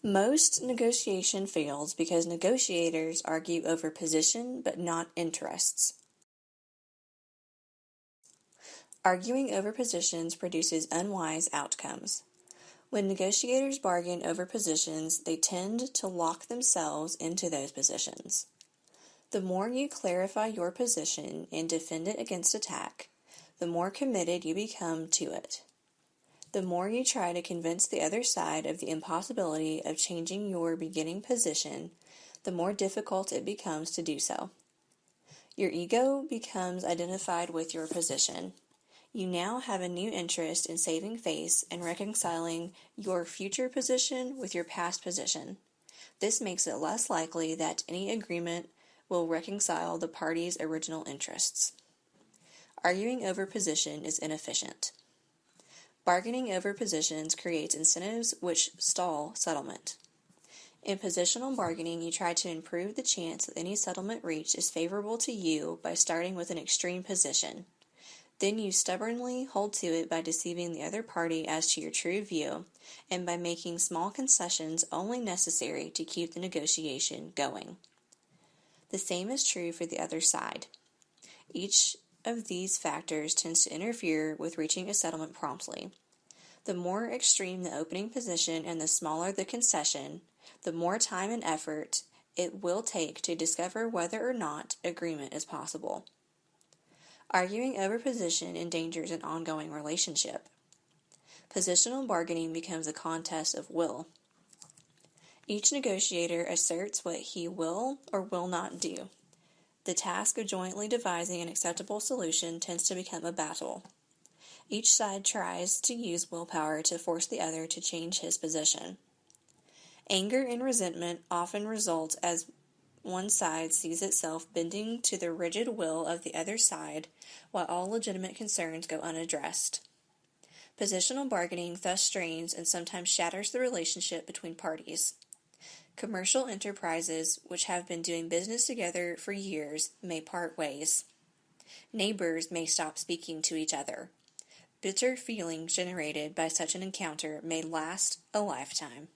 Most negotiation fails because negotiators argue over position but not interests. Arguing over positions produces unwise outcomes. When negotiators bargain over positions, they tend to lock themselves into those positions. The more you clarify your position and defend it against attack, the more committed you become to it. The more you try to convince the other side of the impossibility of changing your beginning position, the more difficult it becomes to do so. Your ego becomes identified with your position. You now have a new interest in saving face and reconciling your future position with your past position. This makes it less likely that any agreement will reconcile the parties' original interests. Arguing over position is inefficient. Bargaining over positions creates incentives which stall settlement. In positional bargaining, you try to improve the chance that any settlement reached is favorable to you by starting with an extreme position. Then you stubbornly hold to it by deceiving the other party as to your true view and by making small concessions only necessary to keep the negotiation going. The same is true for the other side. Each of these factors tends to interfere with reaching a settlement promptly. The more extreme the opening position and the smaller the concession, the more time and effort it will take to discover whether or not agreement is possible. Arguing over position endangers an ongoing relationship. Positional bargaining becomes a contest of will. Each negotiator asserts what he will or will not do. The task of jointly devising an acceptable solution tends to become a battle. Each side tries to use willpower to force the other to change his position. Anger and resentment often result as one side sees itself bending to the rigid will of the other side, while all legitimate concerns go unaddressed. Positional bargaining thus strains and sometimes shatters the relationship between parties. Commercial enterprises, which have been doing business together for years, may part ways. Neighbors may stop speaking to each other. Bitter feelings generated by such an encounter may last a lifetime.